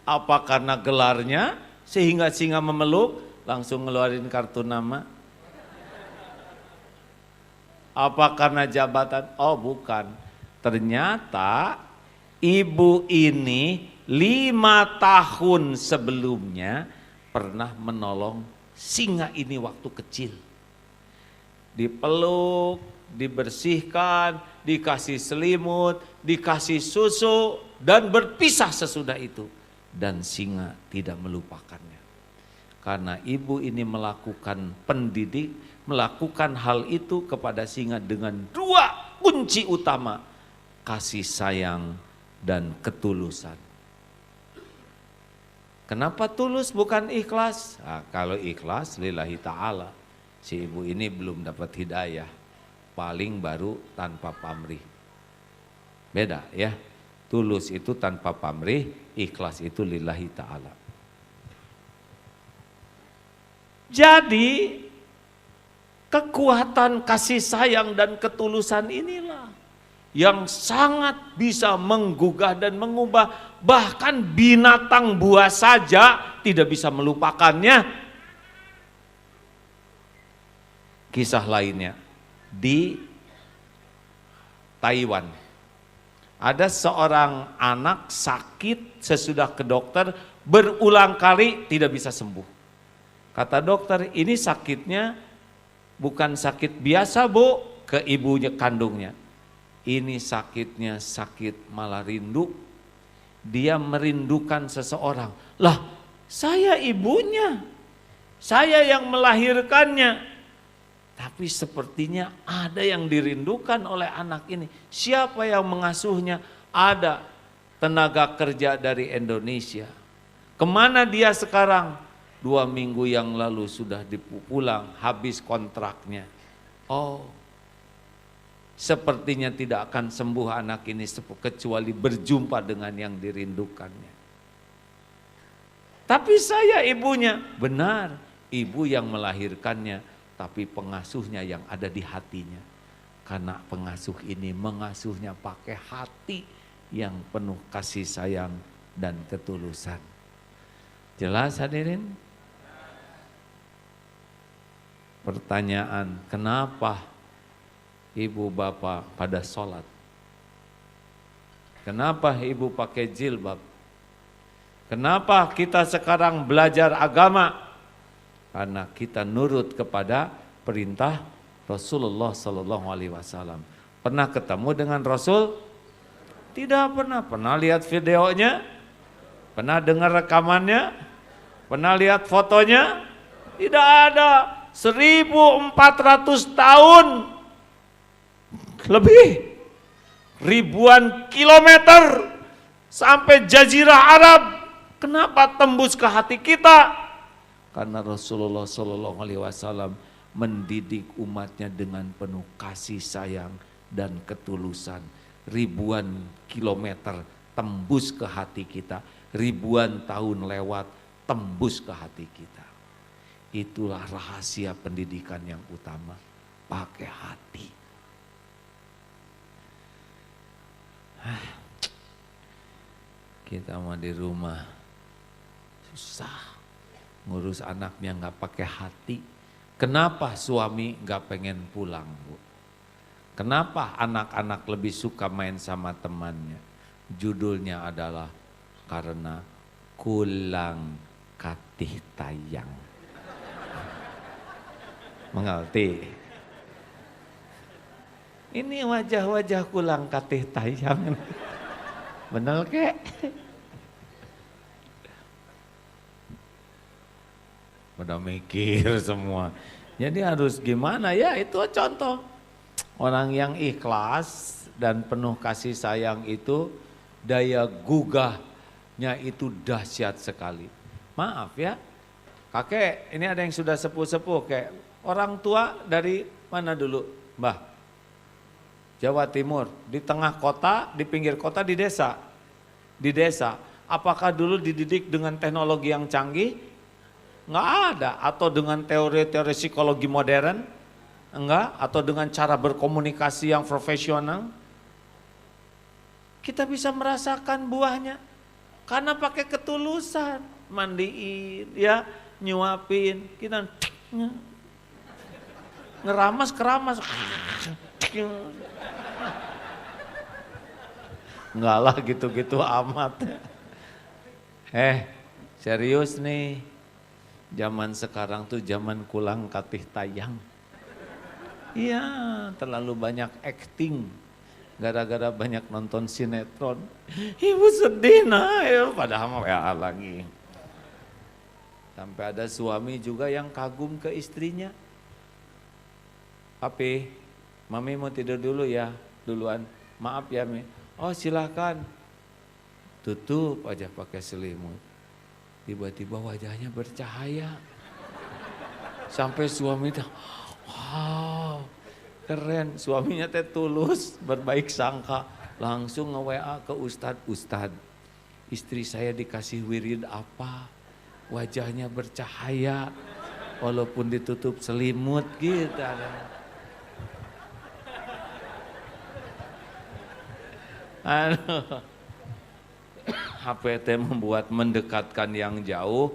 Apa karena gelarnya sehingga singa memeluk? Langsung ngeluarin kartu nama. Apa karena jabatan? Oh bukan. Ternyata ibu ini 5 tahun sebelumnya pernah menolong singa ini waktu kecil. Dipeluk, dibersihkan, dikasih selimut, dikasih susu, dan berpisah sesudah itu. Dan singa tidak melupakannya. Karena ibu ini melakukan pendidik, melakukan hal itu kepada singa dengan 2 kunci utama. Kasih sayang dan ketulusan. Kenapa tulus bukan ikhlas? Nah, kalau ikhlas lillahi ta'ala, si ibu ini belum dapat hidayah, paling baru tanpa pamrih. Beda ya, tulus itu tanpa pamrih, ikhlas itu lillahi ta'ala. Jadi kekuatan kasih sayang dan ketulusan inilah yang sangat bisa menggugah dan mengubah, bahkan binatang buas saja tidak bisa melupakannya. Kisah lainnya di Taiwan, ada seorang anak sakit, sesudah ke dokter berulang kali tidak bisa sembuh. Kata dokter, ini sakitnya bukan sakit biasa bu, ke ibunya kandungnya. Ini sakitnya sakit malah rindu. Dia merindukan seseorang. Lah, saya ibunya, saya yang melahirkannya. Tapi sepertinya ada yang dirindukan oleh anak ini. Siapa yang mengasuhnya? Ada tenaga kerja dari Indonesia. Kemana dia sekarang? 2 minggu yang lalu sudah pulang, habis kontraknya. Oh, sepertinya tidak akan sembuh anak ini kecuali berjumpa dengan yang dirindukannya. Tapi saya ibunya. Benar, ibu yang melahirkannya, tapi pengasuhnya yang ada di hatinya. Karena pengasuh ini mengasuhnya pakai hati yang penuh kasih sayang dan ketulusan. Jelas hadirin? Pertanyaan, kenapa ibu bapak pada sholat? Kenapa ibu pakai jilbab? Kenapa kita sekarang belajar agama? Karena kita nurut kepada perintah Rasulullah SAW. Pernah ketemu dengan Rasul? Tidak pernah. Pernah lihat videonya? Pernah dengar rekamannya? Pernah lihat fotonya? Tidak ada. 1400 tahun lebih, ribuan kilometer sampai Jazirah Arab. Kenapa tembus ke hati kita? Karena Rasulullah SAW mendidik umatnya dengan penuh kasih sayang dan ketulusan. Ribuan kilometer tembus ke hati kita, ribuan tahun lewat tembus ke hati kita. Itulah rahasia pendidikan yang utama, pakai hati. Kita mau di rumah susah ngurus anaknya nggak pakai hati. Kenapa suami nggak pengen pulang, Bu? Kenapa anak-anak lebih suka main sama temannya? Judulnya adalah karena kulang katih tayang. Mengerti? Ini wajah-wajah kulang katih tayang. Bener kek? Udah mikir semua. Jadi harus gimana ya, itu contoh. Orang yang ikhlas dan penuh kasih sayang itu daya gugahnya itu dahsyat sekali. Maaf ya, kakek ini ada yang sudah sepuh-sepuh kayak orang tua dari mana dulu, Mbah? Jawa Timur, di tengah kota, di pinggir kota, di desa. Di desa, apakah dulu dididik dengan teknologi yang canggih? Enggak ada. Atau dengan teori-teori psikologi modern? Enggak. Atau dengan cara berkomunikasi yang profesional? Kita bisa merasakan buahnya karena pakai ketulusan, mandiin, ya, nyuapin, kita ngeramas keramas. Enggak lah gitu-gitu amat. Serius nih, zaman sekarang tuh zaman kulang katih tayang. Iya, terlalu banyak acting, gara-gara banyak nonton sinetron. Ibu sedih nah, ya, padahal ya lagi. Sampai ada suami juga yang kagum ke istrinya. Papi, Mami mau tidur dulu ya, duluan. Maaf ya Mi. Oh silakan. Tutup aja pakai selimut. Tiba-tiba wajahnya bercahaya. Sampai suami tuh, wow, keren. Suaminya teh tulus, berbaik sangka. Langsung nge-WA ke Ustadz, Ustadz, istri saya dikasih wirid apa? Wajahnya bercahaya, walaupun ditutup selimut gitu. HPT membuat mendekatkan yang jauh,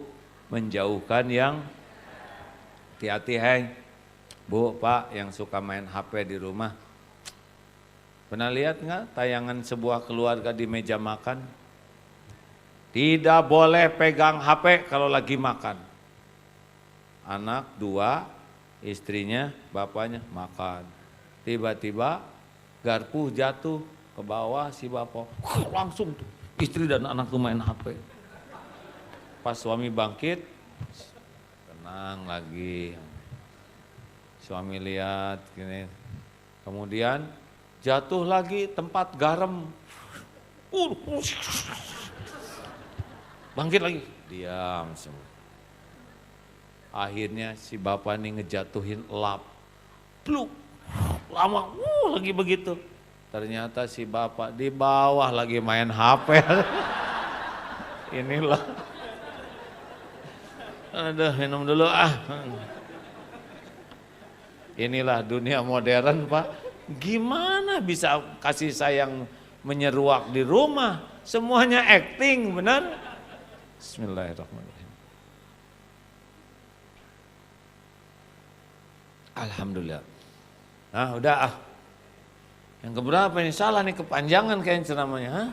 menjauhkan yang hati-hati. Hai Bu, Pak yang suka main HP di rumah, pernah lihat nggak tayangan sebuah keluarga di meja makan? Tidak boleh pegang HP kalau lagi makan. Anak dua, istrinya, bapaknya makan. Tiba-tiba garpu jatuh ke bawah, si bapak langsung tuh istri dan anak tuh main HP. Pas suami bangkit, tenang lagi. Suami lihat gini, kemudian jatuh lagi tempat garam. Bangkit lagi, diam semua. Akhirnya si bapak ini ngejatuhin lap. Pluk, lama, lagi begitu. Ternyata si bapak di bawah lagi main HP. Inilah. Aduh, minum dulu ah. Inilah dunia modern, Pak. Gimana bisa kasih sayang menyeruak di rumah? Semuanya acting, benar? Bismillahirrahmanirrahim. Alhamdulillah. Nah, udah ah. Yang keberapa ini? Salah nih, kepanjangan kayaknya ceramahnya. Ha?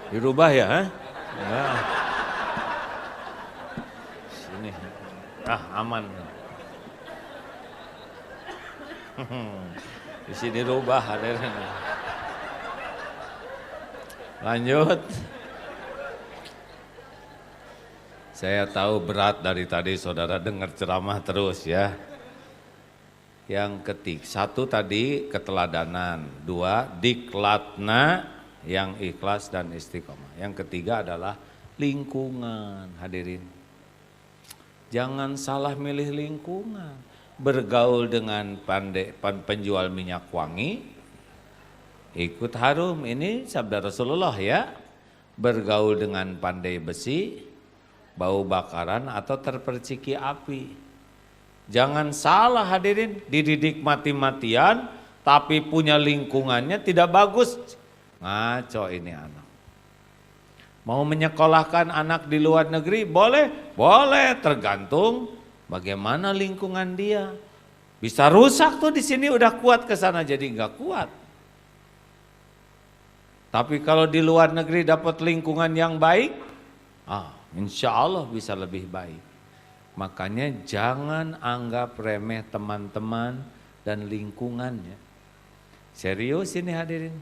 Dirubah ya? Ha? Ya. Sini. Ah, aman. Di sini dirubah. Lanjut. Saya tahu berat dari tadi saudara dengar ceramah terus ya. Yang ketiga, satu tadi keteladanan, dua diklatna yang ikhlas dan istiqomah. Yang ketiga adalah lingkungan, hadirin. Jangan salah milih lingkungan. Bergaul dengan penjual minyak wangi, ikut harum. Ini sabda Rasulullah ya. Bergaul dengan pandai besi, bau bakaran atau terperciki api. Jangan salah hadirin, dididik mati-matian tapi punya lingkungannya tidak bagus. Ngaco ini anak. Mau menyekolahkan anak di luar negeri boleh? Boleh, tergantung bagaimana lingkungan dia. Bisa rusak tuh di sini udah kuat, ke sana jadi nggak kuat. Tapi kalau di luar negeri dapat lingkungan yang baik, insya Allah bisa lebih baik. Makanya jangan anggap remeh teman-teman dan lingkungannya. Serius ini hadirin.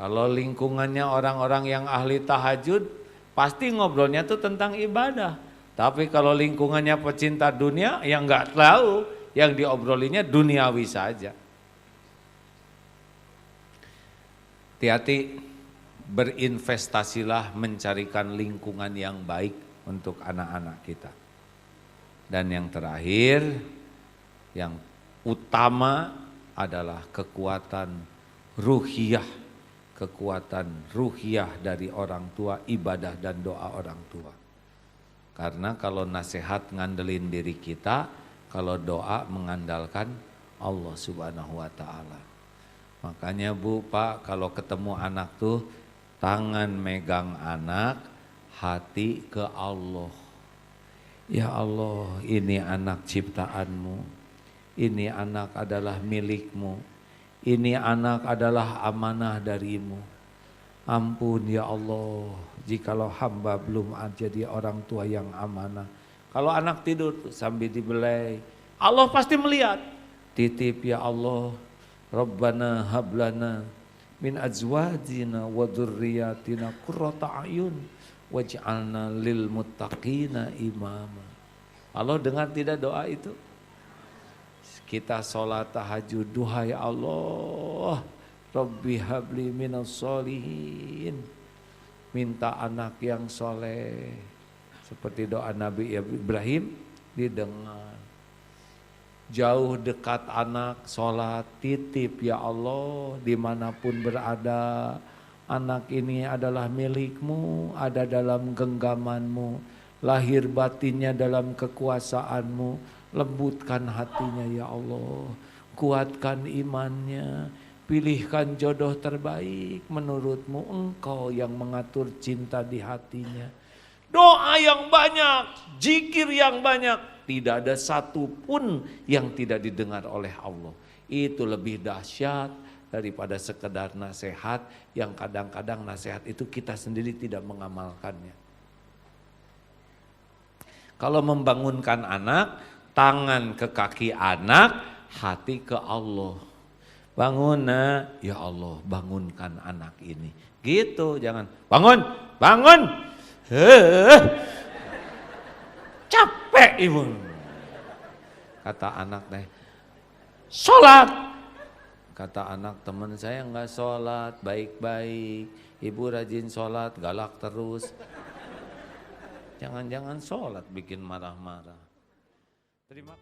Kalau lingkungannya orang-orang yang ahli tahajud, pasti ngobrolnya tuh tentang ibadah. Tapi kalau lingkungannya pecinta dunia, yang nggak tahu, yang diobrolinya duniawi saja. Hati-hati, berinvestasilah mencarikan lingkungan yang baik untuk anak-anak kita. Dan yang terakhir, yang utama adalah kekuatan ruhiyah. Kekuatan ruhiyah dari orang tua, ibadah dan doa orang tua. Karena kalau nasihat ngandelin diri kita, kalau doa mengandalkan Allah Subhanahu wa ta'ala. Makanya Bu, Pak, kalau ketemu anak tuh tangan megang anak, hati ke Allah. Ya Allah, ini anak ciptaanmu, ini anak adalah milikmu, ini anak adalah amanah darimu. Ampun ya Allah, jikalau hamba belum jadi orang tua yang amanah. Kalau anak tidur sambil dibelai, Allah pasti melihat. Titip ya Allah, Rabbana hablana min azwajina wa dzurriyyatina qurrata a'yun waj'alna lil muttaqina imama. Allah dengar tidak doa itu? Kita sholat tahajud, duhai Allah, Rabbi habli minas sholihin. minta anak yang soleh. Seperti doa Nabi Ibrahim didengar. Jauh dekat anak, sholat, titip ya Allah dimanapun berada. Anak ini adalah milikmu, ada dalam genggamanmu. Lahir batinnya dalam kekuasaanmu. Lembutkan hatinya ya Allah. Kuatkan imannya. Pilihkan jodoh terbaik menurutmu. Engkau yang mengatur cinta di hatinya. Doa yang banyak, zikir yang banyak, tidak ada satu pun yang tidak didengar oleh Allah. Itu lebih dahsyat daripada sekedar nasihat yang kadang-kadang nasihat itu kita sendiri tidak mengamalkannya. Kalau membangunkan anak, tangan ke kaki anak, hati ke Allah. Bangun nak, ya Allah bangunkan anak ini. Gitu, jangan bangun, bangun. Capek ibu. Kata anak teh, sholat. Kata anak teman saya enggak sholat, baik-baik. Ibu rajin sholat, galak terus. Jangan-jangan sholat bikin marah-marah. Terima kasih.